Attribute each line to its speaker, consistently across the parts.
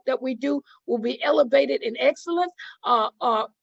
Speaker 1: that we do will be elevated in excellence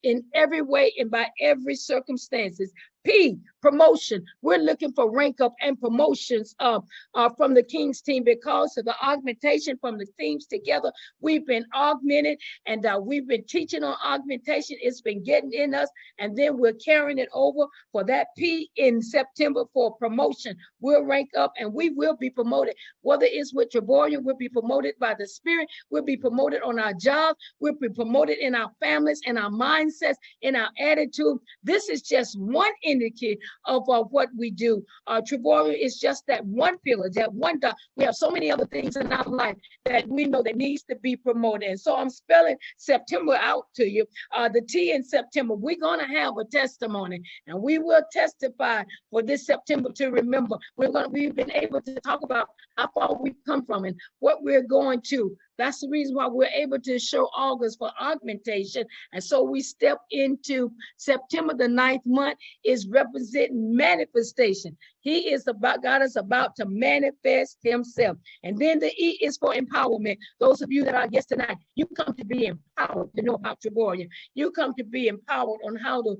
Speaker 1: in every way and by every circumstances. P, promotion. We're looking for rank up and promotions from the King's team because of the augmentation from the teams together. We've been augmented and we've been teaching on augmentation. It's been getting in us, and then we're carrying it over for that P in September for promotion. We'll rank up and we will be promoted. Whether it's with Trevorian, we'll be promoted by the Spirit. We'll be promoted on our jobs. We'll be promoted in our families, in our mindsets, in our attitude. This is just one indicator of what we do. Trevorian is just that one pillar, that one dot. We have so many other things in our life that we know that needs to be promoted. And so I'm spelling September out to you. The T in September, we're going to have a testimony, and we will testify for this September to remember. We've been able to talk about how far we've come from and what we're going to. That's the reason why we're able to show August for augmentation. And so we step into September, the 9th month, is representing manifestation. He is about, God is about to manifest himself. And then the E is for empowerment. Those of you that are our guests tonight, you come to be empowered to know about Trevorian. You come to be empowered on how to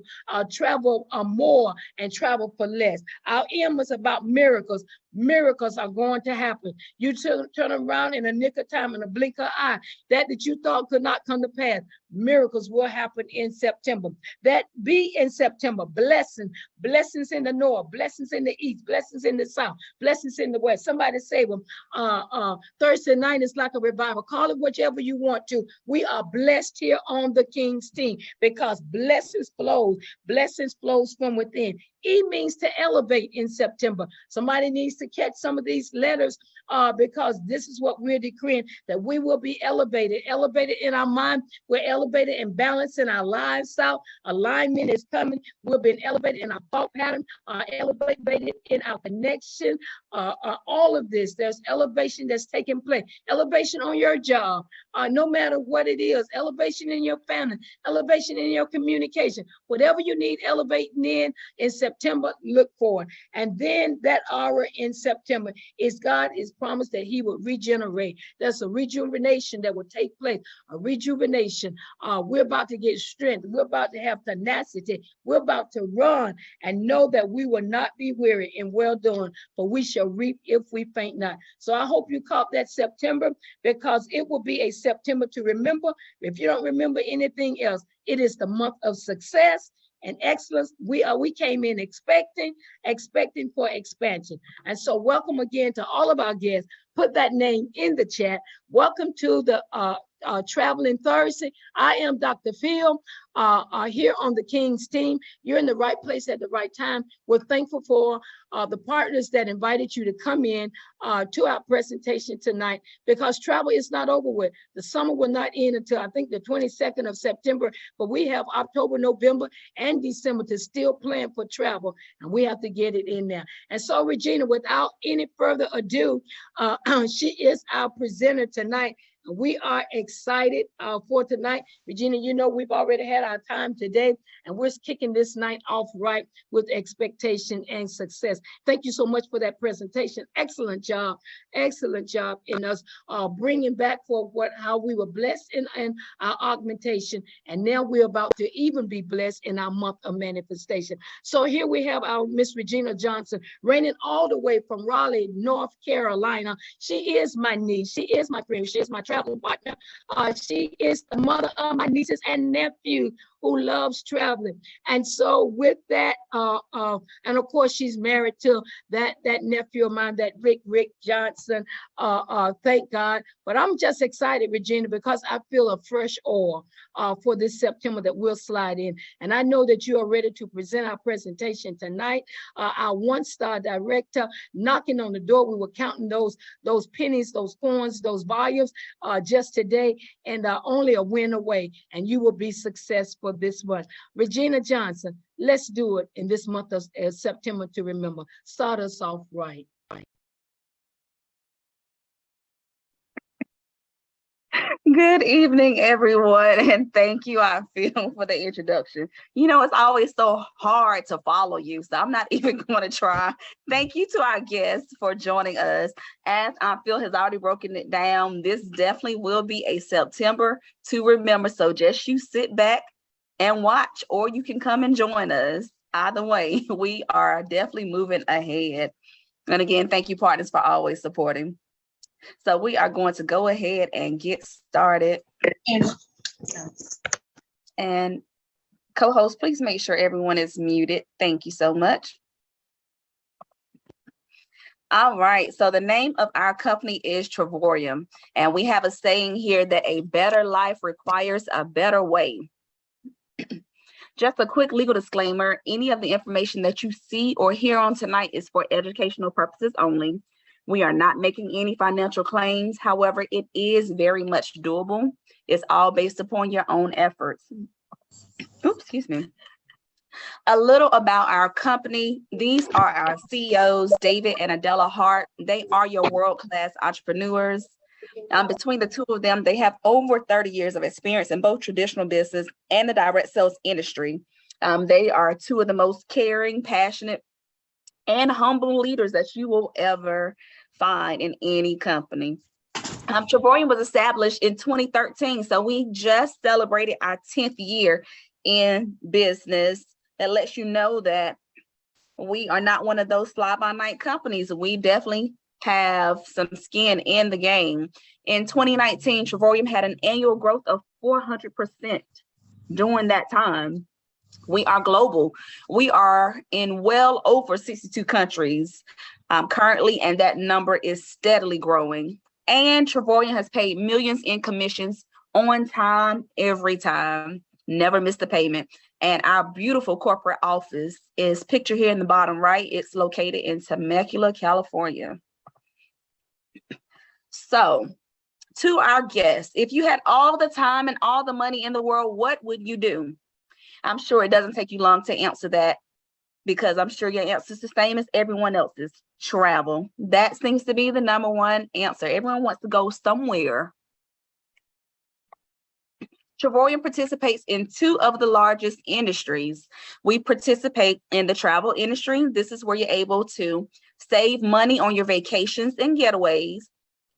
Speaker 1: travel more and travel for less. Our M is about miracles. Miracles are going to happen. You turn around in a nick of time, in a blink of eye, that you thought could not come to pass. Miracles will happen in September. That B in September, blessings in the north, blessings in the east, blessings in the south, blessings in the west. Somebody say them. Thursday night is like a revival. Call it whichever you want to. We are blessed here on the King's team because blessings flows from within. E means to elevate in September. Somebody needs to catch some of these letters because this is what we're decreeing, that we will be elevated in our mind. We're elevated and balanced in our lifestyle. Alignment is coming. We're being elevated in our thought pattern, elevated in our connection. All of this, there's elevation that's taking place. Elevation on your job, no matter what it is. Elevation in your family, elevation in your communication. Whatever you need elevating in September, look for it. And then that aura in September is God is promised that he will regenerate. There's a rejuvenation that will take place, a rejuvenation. We're about to get strength. We're about to have tenacity. We're about to run and know that we will not be weary in well doing, for we shall reap if we faint not. So I hope you caught that September, because it will be a September to remember. If you don't remember anything else, it is the month of success and excellence. We came in expecting for expansion. And so welcome again to all of our guests. Put that name in the chat. Welcome to the Traveling Thursday. I am Dr. Phil here on the King's team. You're in the right place at the right time. We're thankful for the partners that invited you to come in to our presentation tonight, because travel is not over with. The summer will not end until I think the 22nd of September, but we have October, November, and December to still plan for travel, and we have to get it in there. And so, Regina, without any further ado, she is our presenter tonight. We are excited for tonight. Regina, you know, we've already had our time today, and we're kicking this night off right with expectation and success. Thank you so much for that presentation. Excellent job in us bringing back for how we were blessed in our augmentation, and now we're about to even be blessed in our month of manifestation. So here we have our Miss Regina Johnson, reigning all the way from Raleigh, North Carolina. She is my niece. She is my friend. She is my travel partner. She is the mother of my nieces and nephews who loves traveling. And so with that, and of course, she's married to that nephew of mine, that Rick Johnson. Thank God. But I'm just excited, Regina, because I feel a fresh oil for this September that we'll slide in. And I know that you are ready to present our presentation tonight. Our one-star director knocking on the door. We were counting those pennies, those coins, those volumes just today, and only a win away, and you will be successful this month. Regina Johnson, let's do it in this month of September to remember. Start us off right.
Speaker 2: Good evening, everyone, and thank you, I feel, for the introduction. You know, it's always so hard to follow you, so I'm not even going to try. Thank you to our guests for joining us. As I feel has already broken it down, this definitely will be a September to remember, so just you sit back and watch, or you can come and join us. Either way, we are definitely moving ahead. And again, thank you, partners, for always supporting. So we are going to go ahead and get started. And co-host, please make sure everyone is muted. Thank you so much. All right, so the name of our company is Travorium, and we have a saying here that a better life requires a better way. Just a quick legal disclaimer, any of the information that you see or hear on tonight is for educational purposes only. We are not making any financial claims. However, it is very much doable. It's all based upon your own efforts. Oops, excuse me. A little about our company. These are our CEOs, David and Adela Hart. They are your world-class entrepreneurs. Between the two of them, they have over 30 years of experience in both traditional business and the direct sales industry. They are two of the most caring, passionate, and humble leaders that you will ever find in any company. Travorium was established in 2013, so we just celebrated our 10th year in business. That lets you know that we are not one of those fly-by-night companies. We definitely have some skin in the game. In 2019, Travorium had an annual growth of 400% during that time. We are global. We are in well over 62 countries currently, and that number is steadily growing. And Travorium has paid millions in commissions on time, every time, never missed a payment. And our beautiful corporate office is pictured here in the bottom right. It's located in Temecula, California. So, to our guests, if you had all the time and all the money in the world, what would you do? I'm sure it doesn't take you long to answer that, because I'm sure your answer is the same as everyone else's: travel. That seems to be the number one answer. Everyone wants to go somewhere. Travorium participates in two of the largest industries. We participate in the travel industry. This is where you're able to save money on your vacations and getaways.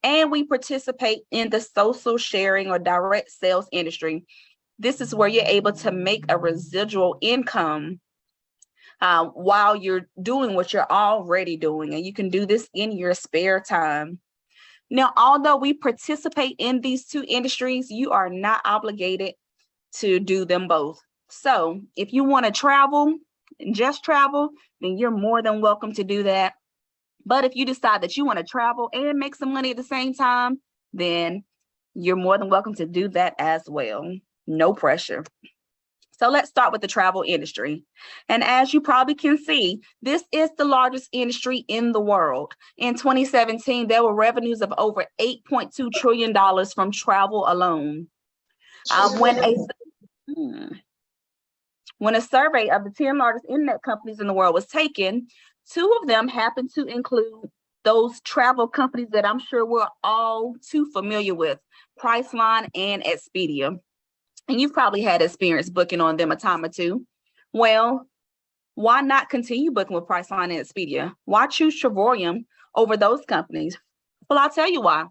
Speaker 2: And we participate in the social sharing or direct sales industry. This is where you're able to make a residual income while you're doing what you're already doing. And you can do this in your spare time. Now, although we participate in these two industries, you are not obligated to do them both. So if you want to travel, just travel, then you're more than welcome to do that. But if you decide that you want to travel and make some money at the same time, then you're more than welcome to do that as well. No pressure. So let's start with the travel industry. And as you probably can see, this is the largest industry in the world. In 2017, there were revenues of over $8.2 trillion from travel alone. When a survey of the 10 largest internet companies in the world was taken, two of them happened to include those travel companies that I'm sure we're all too familiar with: Priceline and Expedia. And you've probably had experience booking on them a time or two. Well, why not continue booking with Priceline and Expedia? Why choose Travorium over those companies? Well, I'll tell you why.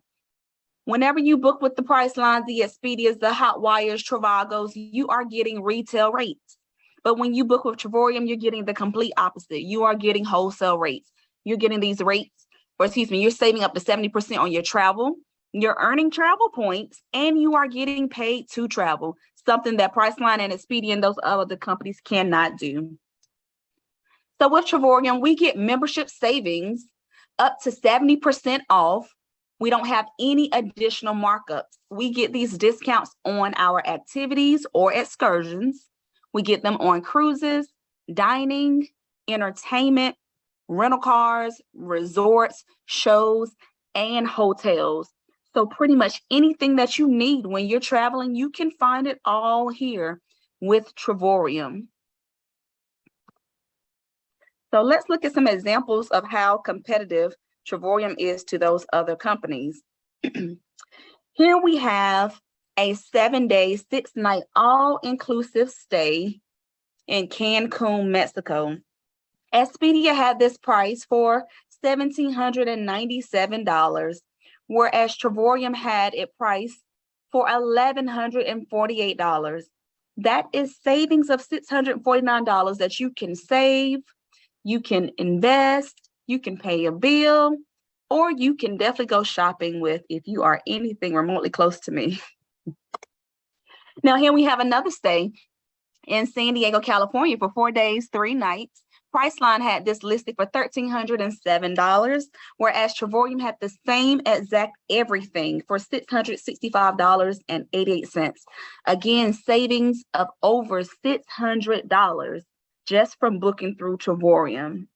Speaker 2: Whenever you book with the Pricelines, the Expedias, the Hotwires, Travagos, you are getting retail rates. But when you book with Travorium, you're getting the complete opposite. You are getting wholesale rates. You're getting these rates, or excuse me, you're saving up to 70% on your travel. You're earning travel points, and you are getting paid to travel, something that Priceline and Expedia and those other companies cannot do. So with Travorium, we get membership savings up to 70% off. We don't have any additional markups. We get these discounts on our activities or excursions. We get them on cruises, dining, entertainment, rental cars, resorts, shows, and hotels. So pretty much anything that you need when you're traveling, you can find it all here with Travorium. So let's look at some examples of how competitive Travorium is to those other companies. Here we have a 7-day, 6-night, all-inclusive stay in Cancun, Mexico. Expedia had this price for $1,797, whereas Travorium had it priced for $1,148. That is savings of $649 that you can save, you can invest, you can pay a bill, or you can definitely go shopping with if you are anything remotely close to me. Now, here we have another stay in San Diego, California for 4 days, 3 nights. Priceline had this listed for $1,307, whereas Travorium had the same exact everything for $665.88. Again, savings of over $600 just from booking through Travorium.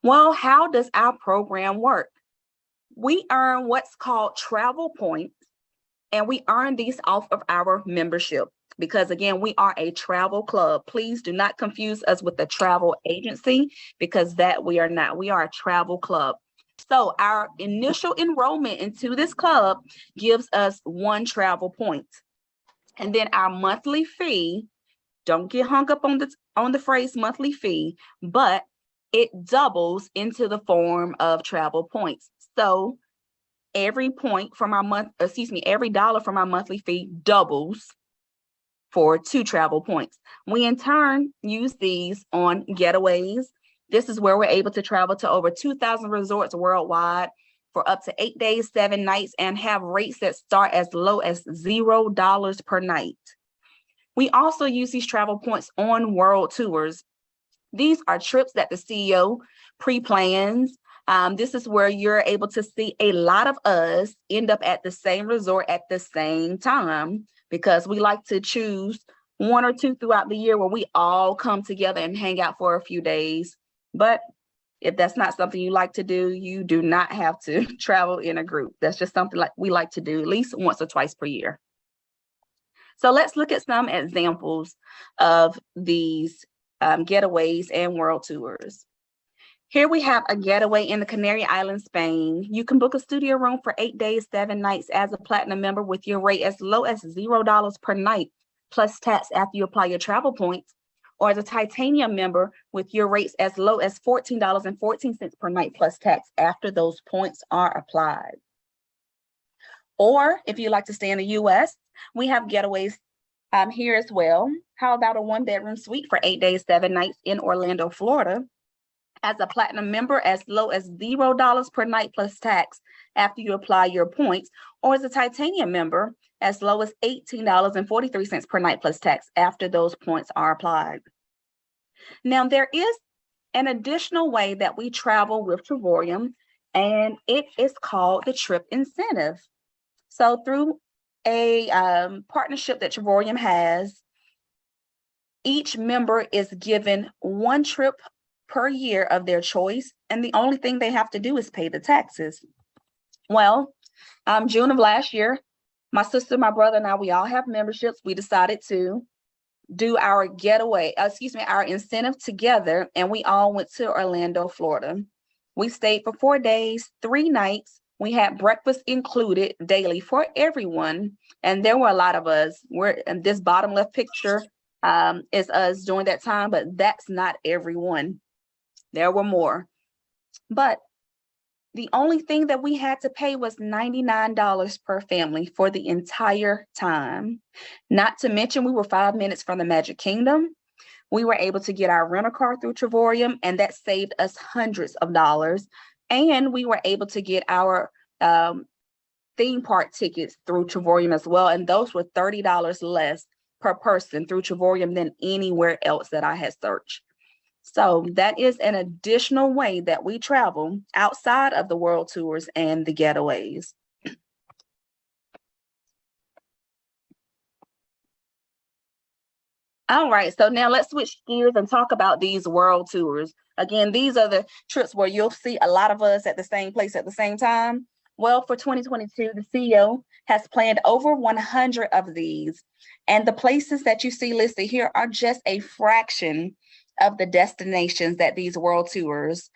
Speaker 2: Well, how does our program work? We earn what's called travel points, and we earn these off of our membership. Because again, we are a travel club. Please do not confuse us with a travel agency, because that we are not. We are a travel club. So our initial enrollment into this club gives us 1 travel point. And then our monthly fee, don't get hung up on the phrase monthly fee, but it doubles into the form of travel points. So every dollar from our monthly fee doubles for 2 travel points. We in turn use these on getaways. This is where we're able to travel to over 2,000 resorts worldwide for up to 8 days, 7 nights, and have rates that start as low as $0 per night. We also use these travel points on world tours. These are trips that the CEO pre-plans. This is where you're able to see a lot of us end up at the same resort at the same time, because we like to choose 1 or 2 throughout the year where we all come together and hang out for a few days. But if that's not something you like to do, you do not have to travel in a group. That's just something like we like to do at least once or twice per year. So let's look at some examples of these getaways and world tours. Here we have a getaway in the Canary Islands, Spain. You can book a studio room for 8 days, 7 nights as a platinum member with your rate as low as $0 per night, plus tax after you apply your travel points, or as a titanium member with your rates as low as $14.14 per night, plus tax after those points are applied. Or if you like to stay in the US, we have getaways here as well. How about a 1-bedroom suite for 8 days, 7 nights in Orlando, Florida, as a platinum member as low as $0 per night plus tax after you apply your points, or as a titanium member as low as $18.43 per night plus tax after those points are applied. Now, there is an additional way that we travel with Travorium, and it is called the trip incentive. So through a partnership that Travorium has, each member is given 1 trip per year of their choice, and the only thing they have to do is pay the taxes. Well, June of last year, my sister, my brother, and I, we all have memberships. We decided to do our our incentive together, and we all went to Orlando, Florida. We stayed for 4 days, 3 nights. We had breakfast included daily for everyone, and there were a lot of us. In this bottom left picture is us during that time, but that's not everyone. There were more. But the only thing that we had to pay was $99 per family for the entire time. Not to mention, we were 5 minutes from the Magic Kingdom. We were able to get our rental car through Travorium, and that saved us hundreds of dollars. And we were able to get our theme park tickets through Travorium as well. And those were $30 less per person through Travorium than anywhere else that I had searched. So that is an additional way that we travel outside of the world tours and the getaways. All right, so now let's switch gears and talk about these world tours. Again, these are the trips where you'll see a lot of us at the same place at the same time. Well, for 2022, the CEO has planned over 100 of these, and the places that you see listed here are just a fraction of the destinations that these world tours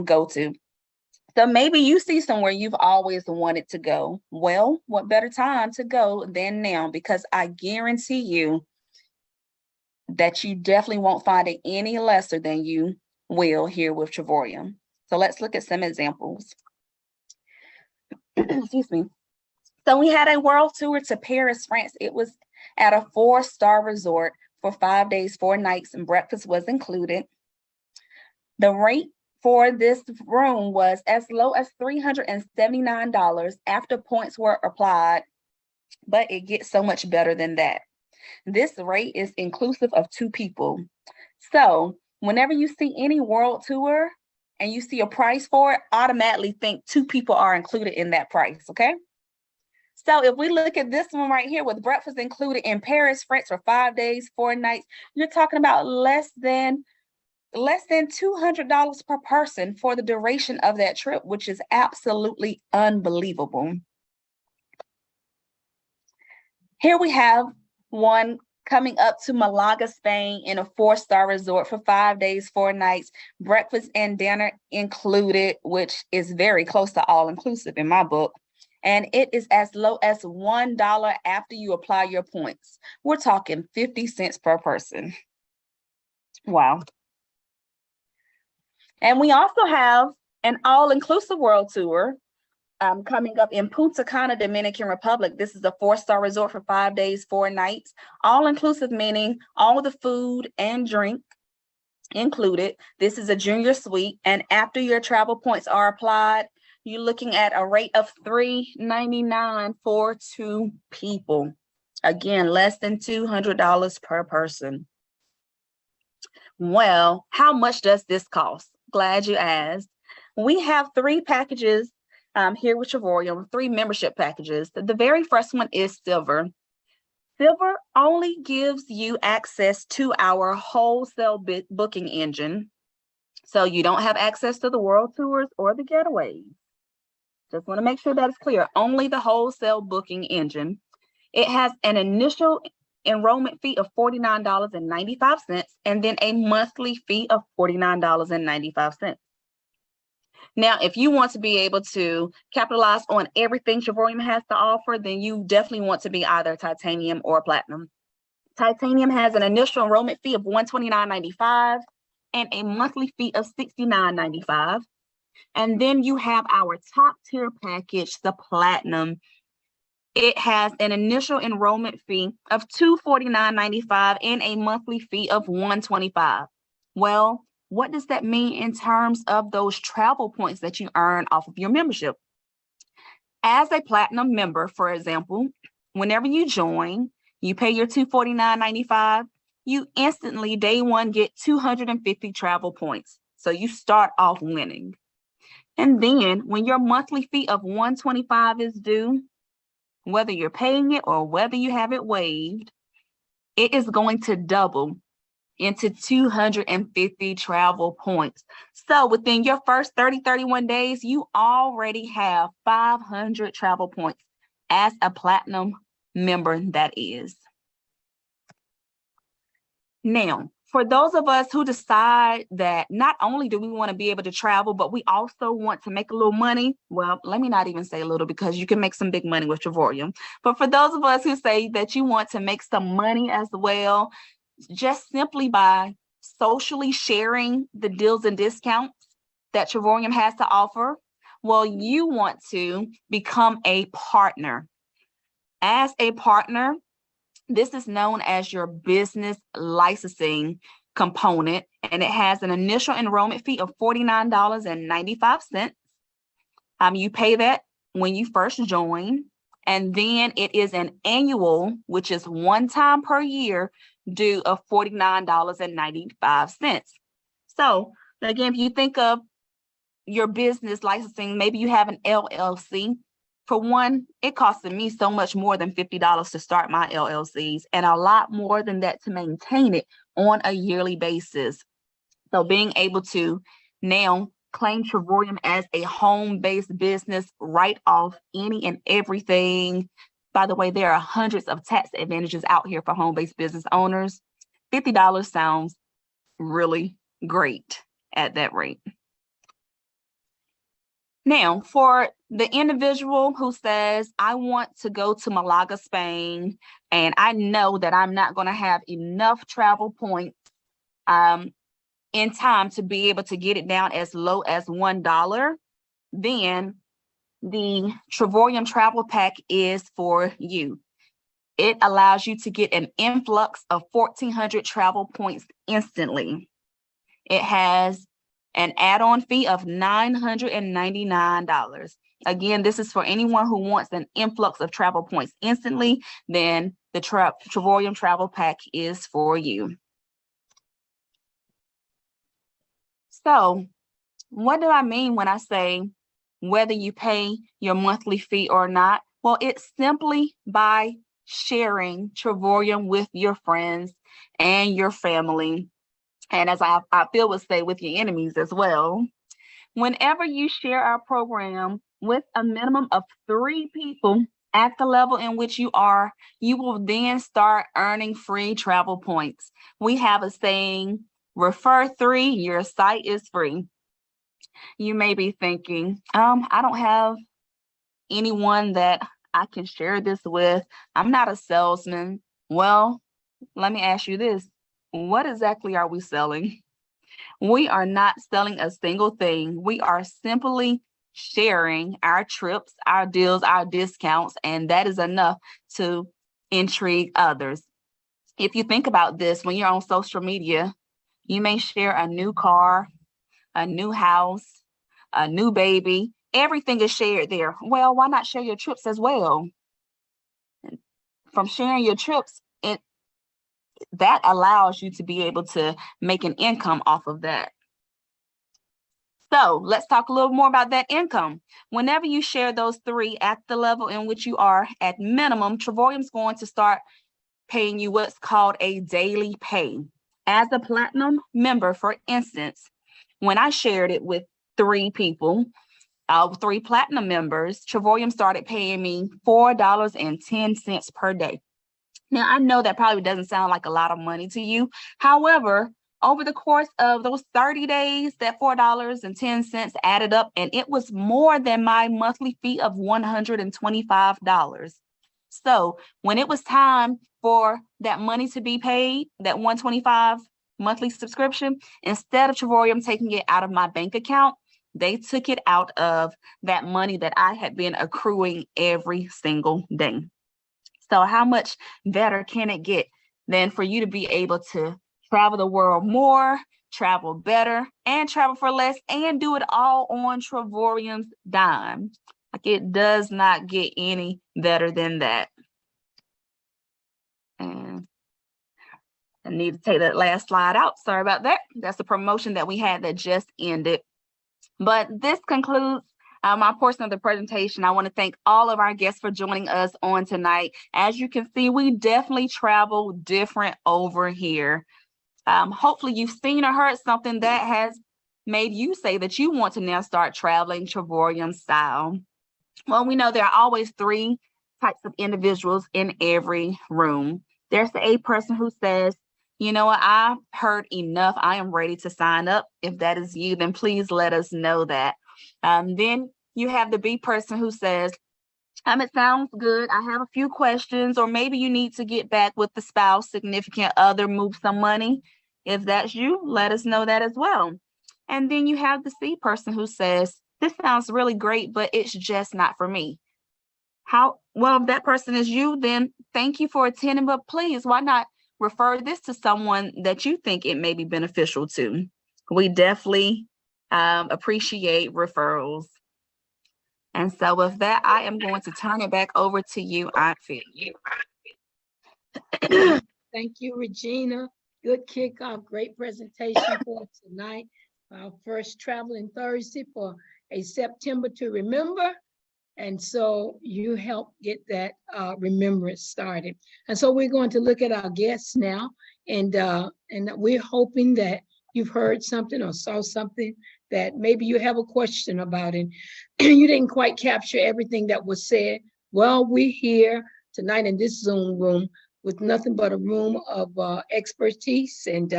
Speaker 2: go to. So maybe you see somewhere you've always wanted to go. Well, what better time to go than now? Because I guarantee you that you definitely won't find it any lesser than you will here with Travorium. So let's look at some examples. Excuse me. So we had a world tour to Paris, France. It was at a 4-star resort for 5 days, 4 nights, and breakfast was included. The rate for this room was as low as $379 after points were applied, but it gets so much better than that. This rate is inclusive of 2 people. So whenever you see any world tour and you see a price for it, automatically think 2 people are included in that price, okay? So if we look at this one right here with breakfast included in Paris, France for 5 days, 4 nights, you're talking about less than $200 per person for the duration of that trip, which is absolutely unbelievable. Here we have one coming up to Malaga, Spain in a 4-star resort for 5 days, 4 nights, breakfast and dinner included, which is very close to all inclusive in my book. And it is as low as $1 after you apply your points. We're talking 50 cents per person. Wow. And we also have an all-inclusive world tour coming up in Punta, Cana, Dominican Republic. This is a 4-star resort for 5 days, 4 nights. All-inclusive meaning all the food and drink included. This is a junior suite. And after your travel points are applied, you're looking at a rate of $399 for 2 people. Again, less than $200 per person. Well, how much does this cost? Glad you asked. We have 3 packages here with Travorium, 3 membership packages. The very first one is Silver. Silver only gives you access to our wholesale booking engine. So you don't have access to the world tours or the getaways. Just want to make sure that is clear. Only the wholesale booking engine. It has an initial enrollment fee of $49.95 and then a monthly fee of $49.95. Now, if you want to be able to capitalize on everything Travorium has to offer, then you definitely want to be either titanium or platinum. Titanium has an initial enrollment fee of $129.95 and a monthly fee of $69.95. And then you have our top tier package, the platinum. It has an initial enrollment fee of $249.95 and a monthly fee of $125. Well, what does that mean in terms of those travel points that you earn off of your membership? As a platinum member, for example, whenever you join, you pay your $249.95, you instantly, day one, get 250 travel points. So you start off winning. And then when your monthly fee of $125 is due, whether you're paying it or whether you have it waived, it is going to double into 250 travel points. So within your first 31 days, you already have 500 travel points as a platinum member, that is. Now, for those of us who decide that not only do we want to be able to travel, but we also want to make a little money, well, let me not even say a little, because you can make some big money with Travorium. But for those of us who say that you want to make some money as well, just simply by socially sharing the deals and discounts that Travorium has to offer, well, you want to become a partner. As a partner, this is known as your business licensing component, and it has an initial enrollment fee of $49.95. You pay that when you first join, and then it is an annual, which is one time per year, due of $49.95. So again, if you think of your business licensing, maybe you have an LLC. For one, it costed me so much more than $50 to start my LLCs, and a lot more than that to maintain it on a yearly basis. So being able to now claim Travorium as a home-based business, write off any and everything. By the way, there are hundreds of tax advantages out here for home-based business owners. $50 sounds really great at that rate. Now, for the individual who says, I want to go to Malaga, Spain, and I know that I'm not going to have enough travel points in time to be able to get it down as low as $1, then the Travorium Travel Pack is for you. It allows you to get an influx of 1,400 travel points instantly. It has an add-on fee of $999. Again, this is for anyone who wants an influx of travel points instantly, then the Travorium Travel Pack is for you. So what do I mean when I say whether you pay your monthly fee or not? Well, it's simply by sharing Travorium with your friends and your family. And as I feel would say, with your enemies as well. Whenever you share our program with a minimum of 3 people at the level in which you are, you will then start earning free travel points. We have a saying, refer 3, your site is free. You may be thinking, I don't have anyone that I can share this with. I'm not a salesman. Well, let me ask you this. What exactly are we selling? We are not selling a single thing. We are simply sharing our trips, our deals, our discounts, and that is enough to intrigue others. If you think about this, when you're on social media, you may share a new car, a new house, a new baby. Everything is shared there. Well, why not share your trips as well? From sharing your trips, that allows you to be able to make an income off of that. So let's talk a little more about that income. Whenever you share those 3 at the level in which you are at minimum, Travorium's going to start paying you what's called a daily pay. As a platinum member, for instance, when I shared it with 3 people, 3 platinum members, Travorium started paying me $4.10 per day. Now, I know that probably doesn't sound like a lot of money to you. However, over the course of those 30 days, that $4.10 added up, and it was more than my monthly fee of $125. So when it was time for that money to be paid, that $125 monthly subscription, instead of Travorium taking it out of my bank account, they took it out of that money that I had been accruing every single day. So how much better can it get than for you to be able to travel the world more, travel better, and travel for less, and do it all on Travorium's dime? Like, it does not get any better than that. And I need to take that last slide out. Sorry about that. That's the promotion that we had that just ended. But this concludes my portion of the presentation. I want to thank all of our guests for joining us on tonight. As you can see, we definitely travel different over here. Hopefully you've seen or heard something that has made you say that you want to now start traveling Travorium style. Well, we know there are always 3 types of individuals in every room. There's the A person who says, you know what, I've heard enough. I am ready to sign up. If that is you, then please let us know that. Then you have the B person who says, it sounds good. I have a few questions, or maybe you need to get back with the spouse, significant other, move some money. If that's you, let us know that as well. And then you have the C person who says, this sounds really great, but it's just not for me. Well, if that person is you, then thank you for attending, but please, why not refer this to someone that you think it may be beneficial to? We definitely appreciate referrals. And so with that, I am going to turn it back over to you, Aunt Phil.
Speaker 1: Thank you, Regina. Good kickoff, great presentation for tonight. Our first traveling Thursday for a September to remember. And so you help get that remembrance started. And so we're going to look at our guests now, and we're hoping that you've heard something or saw something that maybe you have a question about it. You didn't quite capture everything that was said. Well, we're here tonight in this Zoom room with nothing but a room of expertise and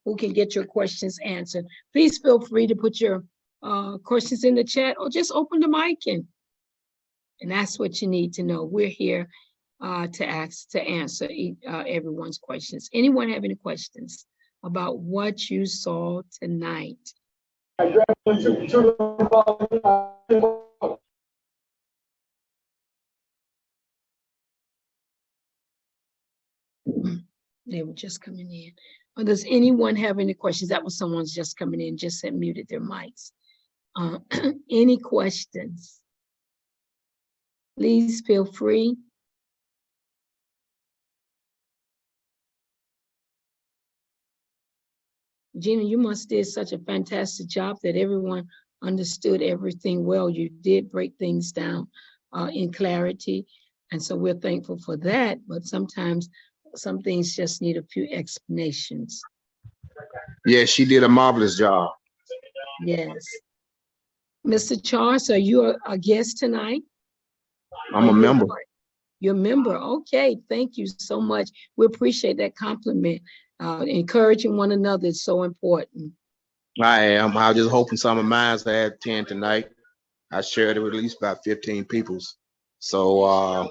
Speaker 1: who can get your questions answered. Please feel free to put your questions in the chat, or just open the mic and that's what you need to know. We're here to answer everyone's questions. Anyone have any questions about what you saw tonight? They were just coming in. Does anyone have any questions? That was someone's just coming in, just had muted their mics. Any questions? Please feel free. Gina, you must did such a fantastic job that everyone understood everything well. You did break things down in clarity. And so we're thankful for that. But sometimes some things just need a few explanations.
Speaker 3: Yeah, she did a marvelous job.
Speaker 1: Yes. Mr. Charles, are you a guest tonight?
Speaker 3: I'm a member.
Speaker 1: You're a member. Okay, thank you so much. We appreciate that compliment. Encouraging one another is so important.
Speaker 3: I am. I was just hoping some of mine had 10 tonight. I shared it with at least about 15 people. So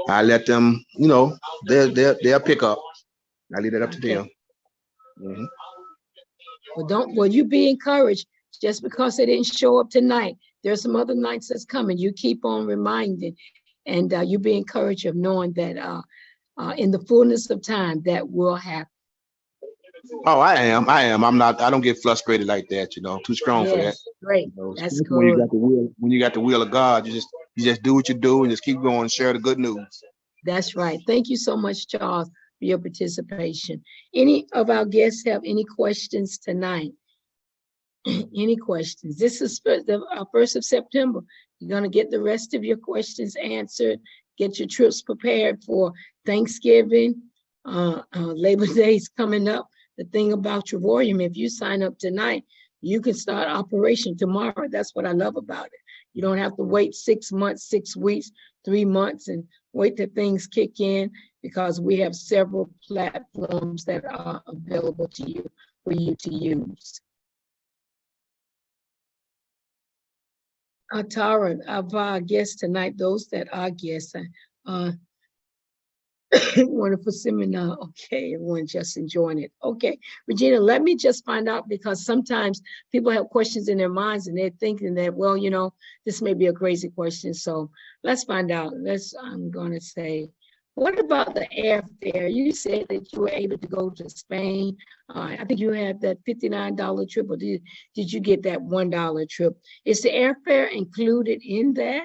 Speaker 3: I let them, you know, they'll pick up. I leave it up to them.
Speaker 1: Well, you be encouraged. Just because they didn't show up tonight, there's some other nights that's coming. You keep on reminding, and you be encouraged of knowing that in the fullness of time that will happen.
Speaker 3: Oh, I am. I don't get frustrated like that, you know. Too strong for that.
Speaker 1: Great.
Speaker 3: You know,
Speaker 1: That's good.
Speaker 3: When you got the will of God, you just do what you do and just keep going and share the good news.
Speaker 1: That's right. Thank you so much, Charles, for your participation. Any of our guests have any questions tonight? Any questions? This is the 1st of September. You're going to get the rest of your questions answered. Get your trips prepared for Thanksgiving. Labor Day is coming up. The thing about Trevorium, if you sign up tonight, you can start operation tomorrow. That's what I love about it. You don't have to wait 6 months, 6 weeks, 3 months, and wait till things kick in, because we have several platforms that are available to you for you to use. Tara, of our guests tonight, those that are guests, wonderful seminar. Okay, everyone just enjoying it. Okay, Regina, let me just find out, because sometimes people have questions in their minds and they're thinking that, well, you know, this may be a crazy question. So let's find out. I'm going to say, what about the airfare? You said that you were able to go to Spain. I think you had that $59 trip, or did you get that $1 trip? Is the airfare included in that?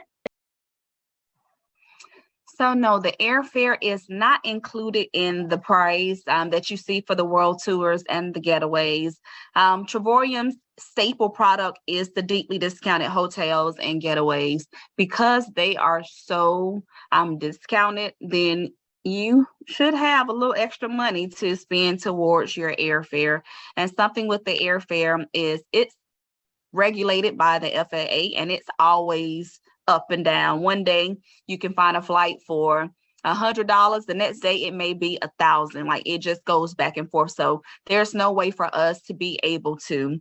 Speaker 2: So no, the airfare is not included in the price that you see for the world tours and the getaways. Trevorium's staple product is the deeply discounted hotels and getaways. Because they are so discounted, then you should have a little extra money to spend towards your airfare. And something with the airfare is it's regulated by the FAA, and it's always up and down. One day you can find a flight for $100. The next day it may be $1,000. Like, it just goes back and forth. So there's no way for us to be able to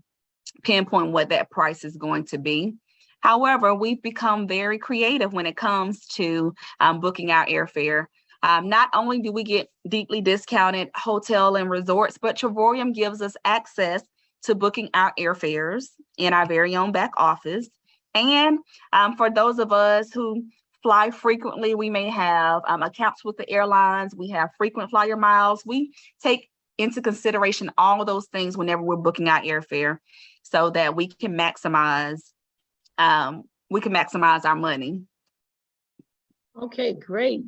Speaker 2: pinpoint what that price is going to be. However, we've become very creative when it comes to booking our airfare. Not only do we get deeply discounted hotel and resorts, but Trevorium gives us access to booking our airfares in our very own back office. And for those of us who fly frequently, we may have accounts with the airlines. We have frequent flyer miles. We take into consideration all of those things whenever we're booking our airfare, so that we can maximize our money.
Speaker 1: Okay, great.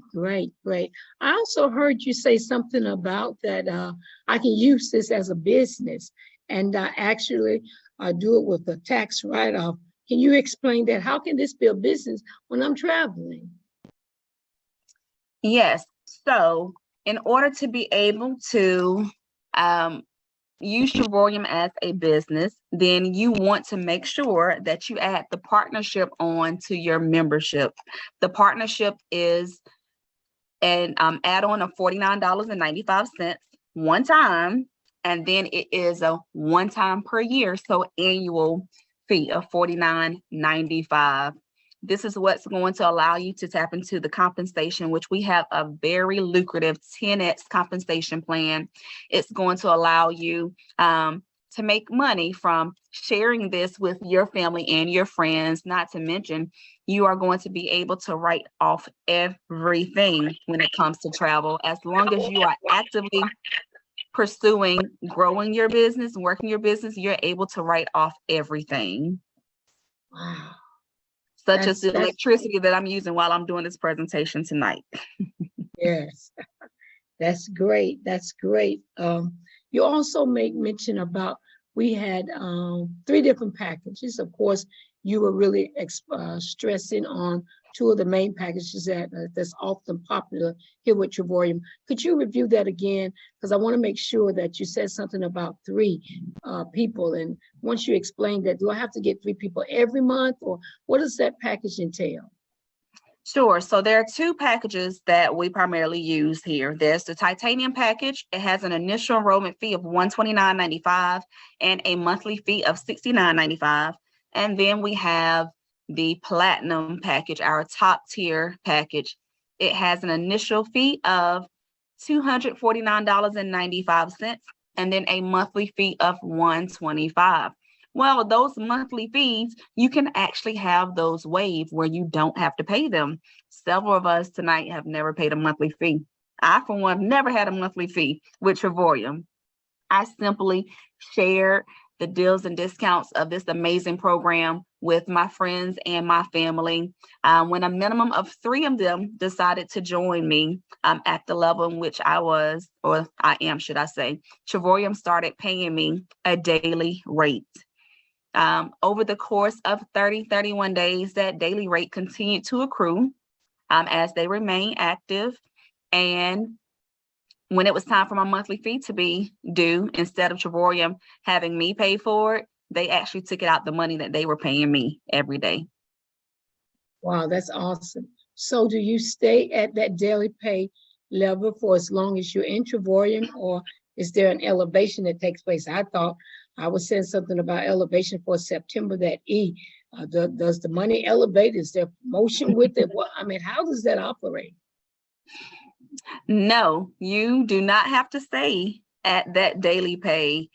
Speaker 1: I also heard you say something about that I can use this as a business and actually do it with a tax write-off. Can you explain that? How can this be a business when I'm traveling?
Speaker 2: Yes. So in order to be able to use Trevorium as a business, then you want to make sure that you add the partnership on to your membership. The partnership is an add-on of $49.95 one time, and then it is a one time per year, so annual fee of $49.95. This is what's going to allow you to tap into the compensation, which we have a very lucrative 10x compensation plan. It's going to allow you to make money from sharing this with your family and your friends. Not to mention, you are going to be able to write off everything when it comes to travel, as long as you are actively pursuing growing your business, working your business, you're able to write off everything.
Speaker 1: Wow.
Speaker 2: Such as the electricity that I'm using while I'm doing this presentation tonight.
Speaker 1: Yes, that's great. That's great. You also make mention about, we had 3 different packages. Of course, you were really stressing on 2 of the main packages that's often popular here with Travorium. Could you review that again? Because I want to make sure that you said something about 3 people. And once you explain that, do I have to get 3 people every month, or what does that package entail?
Speaker 2: Sure. So there are 2 packages that we primarily use here. There's the titanium package. It has an initial enrollment fee of $129.95 and a monthly fee of $69.95. And then we have the platinum package, our top tier package. It has an initial fee of $249.95 and then a monthly fee of $125. Well, those monthly fees, you can actually have those waived where you don't have to pay them. Several of us tonight have never paid a monthly fee. I, for one, never had a monthly fee with Travorium. I simply shared the deals and discounts of this amazing program with my friends and my family. When a minimum of 3 of them decided to join me at the level in which I was, or I am, should I say, Travorium started paying me a daily rate. Over the course of 31 days, that daily rate continued to accrue as they remain active. And when it was time for my monthly fee to be due, instead of Travorium having me pay for it, they actually took it out the money that they were paying me every day.
Speaker 1: Wow, that's awesome. So do you stay at that daily pay level for as long as you're in Travorium, or is there an elevation that takes place? I thought I was saying something about elevation for September, that does the money elevate? Is there promotion with it? Well, I mean, how does that operate?
Speaker 2: No, you do not have to stay at that daily pay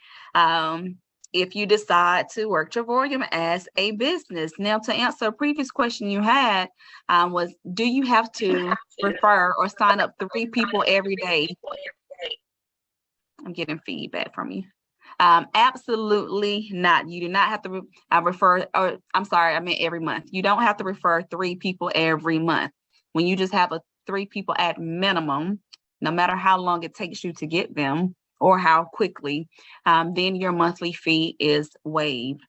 Speaker 2: if you decide to work Travorium as a business. Now, to answer a previous question you had was, do you have to refer or sign up 3 people every day? I'm getting feedback from you. Absolutely not. You do not have to refer, or I'm sorry, I meant every month. You don't have to refer 3 people every month. When you just have 3 people at minimum, no matter how long it takes you to get them or how quickly, then your monthly fee is waived.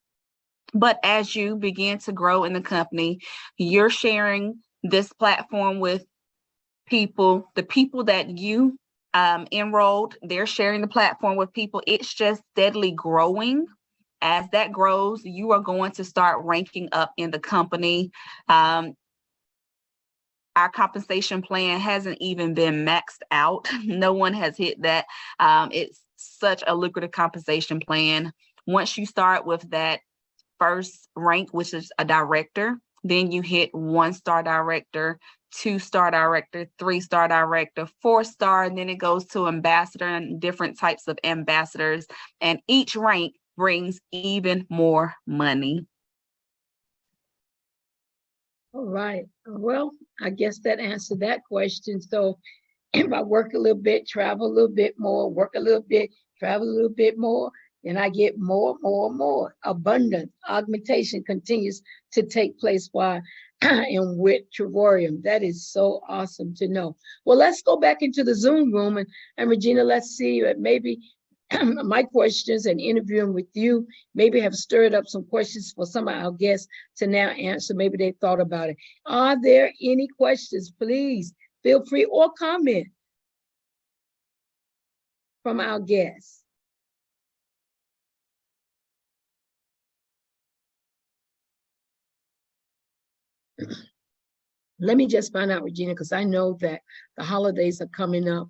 Speaker 2: But as you begin to grow in the company, you're sharing this platform with people, the people that you enrolled, they're sharing the platform with people. It's just steadily growing. As that grows, you are going to start ranking up in the company. Our compensation plan hasn't even been maxed out. No one has hit that. It's such a lucrative compensation plan. Once you start with that first rank, which is a director, then you hit 1-star director, 2-star director, 3-star director, 4-star, and then it goes to ambassador and different types of ambassadors. And each rank brings even more money.
Speaker 1: All right. Well, I guess that answered that question. So if I work a little bit, travel a little bit more, work a little bit, travel a little bit more, then I get more. Abundant augmentation continues to take place while in with Travorium. That is so awesome to know. Well, let's go back into the Zoom room, and Regina, let's see, maybe my questions and interviewing with you maybe have stirred up some questions for some of our guests to now answer. Maybe they thought about it. Are there any questions? Please feel free, or comment from our guests. Let me just find out, Regina, because I know that the holidays are coming up,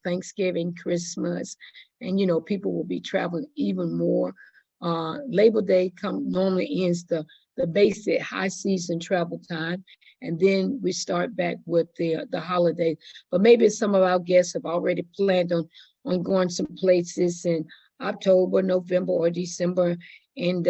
Speaker 1: Thanksgiving, Christmas, and, you know, people will be traveling even more. Labor Day normally ends the basic high season travel time, and then we start back with the holiday. But maybe some of our guests have already planned on going some places in October, November, or December, and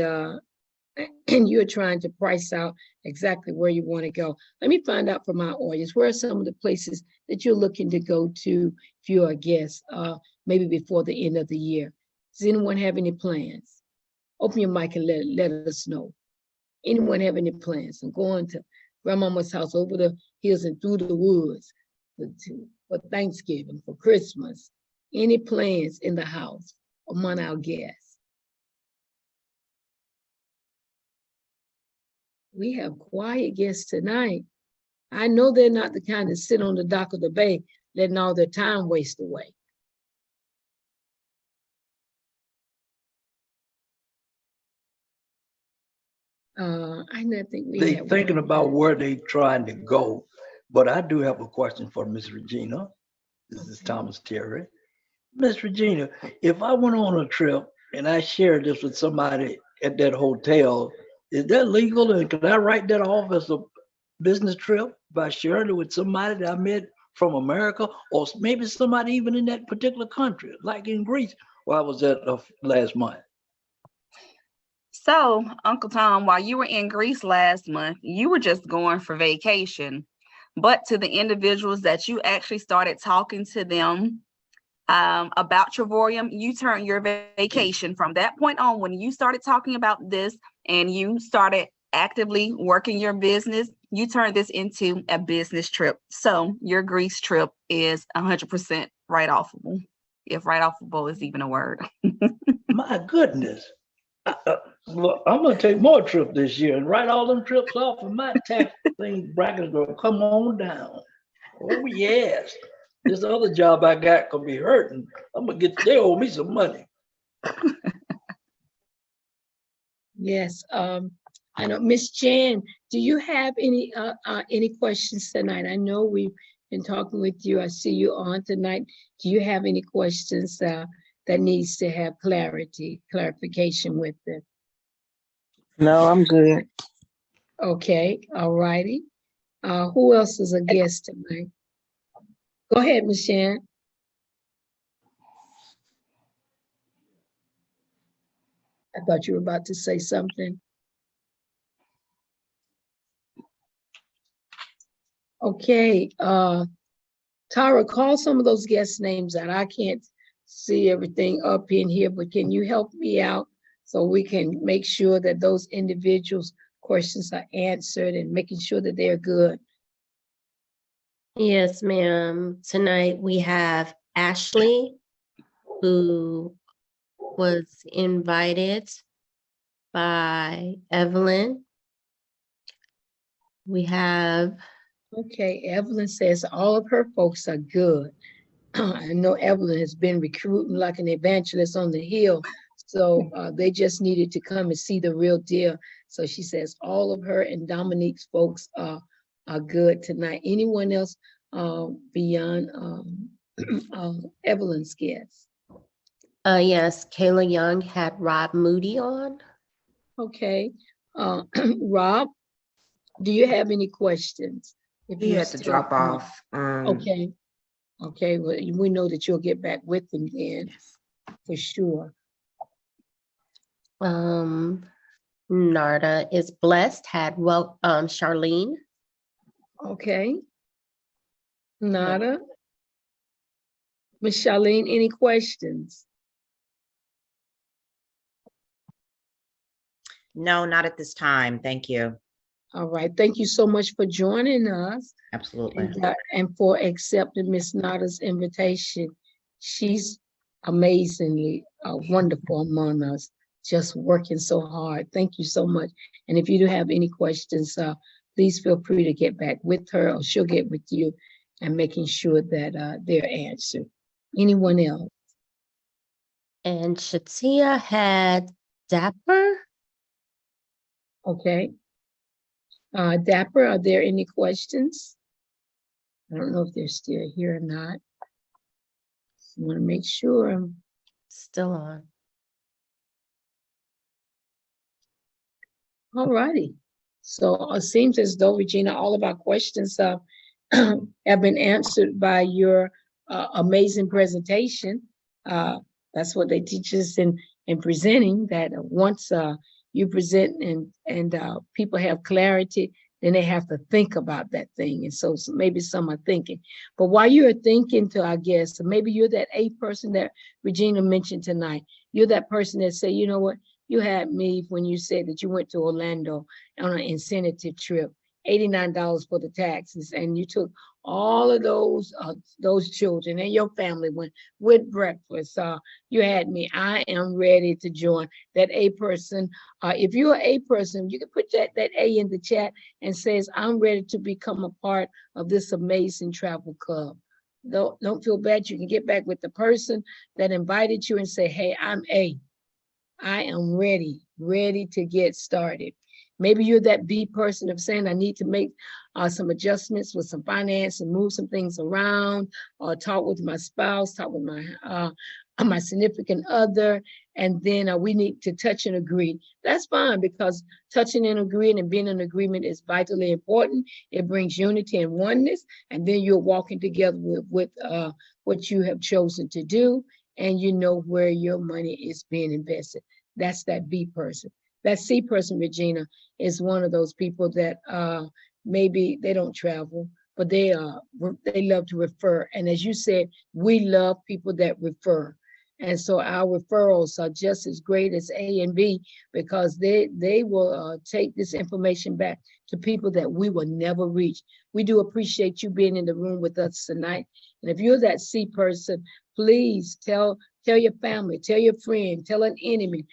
Speaker 1: and you're trying to price out exactly where you want to go. Let me find out from our audience, where are some of the places that you're looking to go to if you're a guest, maybe before the end of the year? Does anyone have any plans? Open your mic and let us know. Anyone have any plans? I'm going to grandmama's house over the hills and through the woods for Thanksgiving, for Christmas. Any plans in the house among our guests? We have quiet guests tonight. I know they're not the kind that sit on the dock of the bay, letting all their time waste away. I don't think we
Speaker 4: They
Speaker 1: have
Speaker 4: thinking
Speaker 1: one.
Speaker 4: about where they trying to go, but I do have a question for Miss Regina. This is Thomas Terry. Miss Regina, if I went on a trip and I shared this with somebody at that hotel, is that legal? And can I write that off as a business trip by sharing it with somebody that I met from America, or maybe somebody even in that particular country, like in Greece, where I was at last month?
Speaker 2: So, Uncle Tom, while you were in Greece last month, you were just going for vacation. But to the individuals that you actually started talking to them about Travorium, you turned your vacation from that point on. When you started talking about this and you started actively working your business, you turned this into a business trip. So your Greece trip is 100% write-offable, if write-offable is even a word.
Speaker 4: My goodness. Look, I'm gonna take more trips this year and write all them trips off, and my tax thing bracket's gonna come on down. Oh yes, this other job I got gonna be hurting. I'm gonna get, they owe me some money.
Speaker 1: Yes, I know, Miss Jan, do you have any questions tonight? I know we've been talking with you. I see you on tonight. Do you have any questions that needs to have clarification with them?
Speaker 5: No, I'm good.
Speaker 1: Okay, all righty. Who else is a guest tonight? Go ahead, Ms. Shan. I thought you were about to say something. Okay, Tara, call some of those guest names out. I can't see everything up in here, but can you help me out so we can make sure that those individuals' questions are answered and making sure that they're good?
Speaker 5: Yes, ma'am. Tonight we have Ashley, who was invited by Evelyn. We have,
Speaker 1: Okay, Evelyn says all of her folks are good. I know Evelyn has been recruiting like an evangelist on the hill. So they just needed to come and see the real deal. So she says all of her and Dominique's folks are good tonight. Anyone else beyond Evelyn's guests?
Speaker 5: yes, Kayla Young had Rob Moody on.
Speaker 1: Okay, Rob, do you have any questions? If
Speaker 6: He
Speaker 1: you're
Speaker 6: had to
Speaker 1: still
Speaker 6: drop
Speaker 1: on?
Speaker 6: off.
Speaker 1: Okay, well, we know that you'll get back with them then, for sure.
Speaker 5: Narda is blessed, had Charlene.
Speaker 1: Okay. Nada. Miss Charlene, any questions?
Speaker 6: No, not at this time. Thank you.
Speaker 1: All right, thank you so much for joining us
Speaker 6: Absolutely.
Speaker 1: and for accepting Miss Nada's invitation. She's amazingly wonderful among us, just working so hard. Thank you so much. And if you do have any questions, please feel free to get back with her, or she'll get with you, and making sure that they're answered. Anyone else?
Speaker 5: And Shatia had Dapper.
Speaker 1: Okay. Dapper, are there any questions? I don't know if they're still here or not. I want to make sure.
Speaker 5: Still on.
Speaker 1: All righty. So it seems as though, Regina, all of our questions have been answered by your amazing presentation. That's what they teach us in presenting, that once you present and people have clarity, then they have to think about that thing. And so maybe some are thinking. But while you're thinking to our guests, maybe you're that A person that Regina mentioned tonight. You're that person that say, you know what, you had me when you said that you went to Orlando on an incentive trip, $89 for the taxes, and you took all of those children and your family went with breakfast. You had me. I am ready to join that A person. If you're A person, you can put that A in the chat and says, I'm ready to become a part of this amazing travel club. Don't feel bad. You can get back with the person that invited you and say, hey, I'm A. I am ready to get started. Maybe you're that B person of saying, I need to make some adjustments with some finance and move some things around, or talk with my spouse, talk with my significant other, and then we need to touch and agree. That's fine, because touching and agreeing and being in agreement is vitally important. It brings unity and oneness, and then you're walking together with what you have chosen to do, and you know where your money is being invested. That's that B person. That C person, Regina, is one of those people that maybe they don't travel, but they love to refer. And as you said, we love people that refer. And so our referrals are just as great as A and B, because they will take this information back to people that we will never reach. We do appreciate you being in the room with us tonight. And if you're that C person, please tell your family, tell your friend, tell an enemy,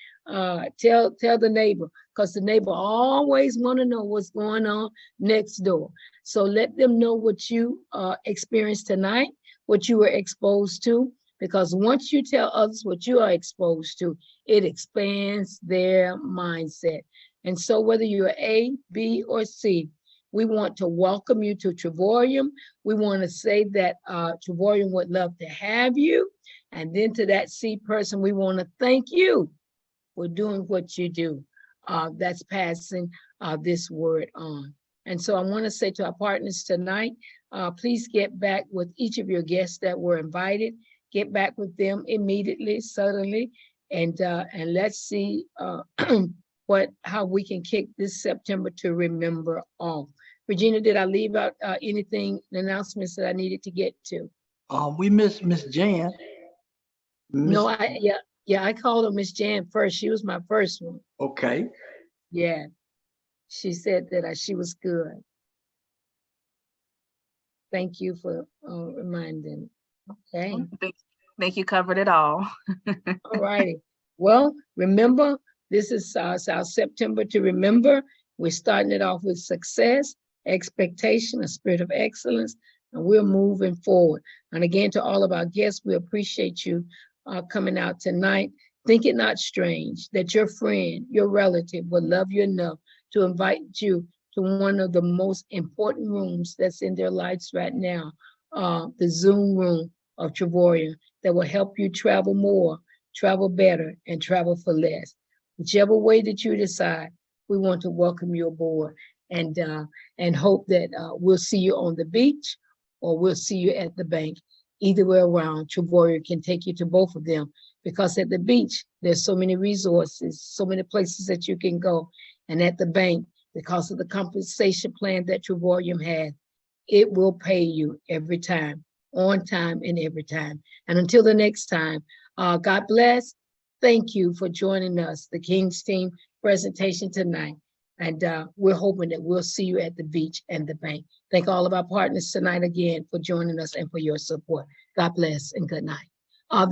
Speaker 1: tell the neighbor, because the neighbor always want to know what's going on next door. So let them know what you experienced tonight, what you were exposed to, because once you tell others what you are exposed to, it expands their mindset. And so whether you're A, B, or C, we want to welcome you to Trevorium. We want to say that Trevorium would love to have you. And then to that C person, we want to thank you for doing what you do. That's passing this word on. And so I want to say to our partners tonight, please get back with each of your guests that were invited. Get back with them immediately, suddenly, and let's see how we can kick this September to remember all. Regina, did I leave out anything, announcements that I needed to get to?
Speaker 4: We missed Miss Jan.
Speaker 1: No, I called her Miss Jan first. She was my first one.
Speaker 4: Okay.
Speaker 1: Yeah, she said that she was good. Thank you for reminding. Okay.
Speaker 2: I think you covered it all.
Speaker 1: All righty. Well, remember, this is our September to remember. We're starting it off with success, expectation, a spirit of excellence, and we're moving forward. And again, to all of our guests, we appreciate you coming out tonight. Think it not strange that your friend, your relative will love you enough to invite you to one of the most important rooms that's in their lives right now, the Zoom room of Trevorium, that will help you travel more, travel better, and travel for less. Whichever way that you decide, we want to welcome you aboard, and hope that we'll see you on the beach or we'll see you at the bank. Either way around, Trevorium can take you to both of them, because at the beach, there's so many resources, so many places that you can go. And at the bank, because of the compensation plan that Trevorium has, it will pay you every time, on time and every time. And until the next time, God bless. Thank you for joining us, the King's Team presentation tonight. And we're hoping that we'll see you at the beach and the bank. Thank all of our partners tonight again for joining us and for your support. God bless and good night.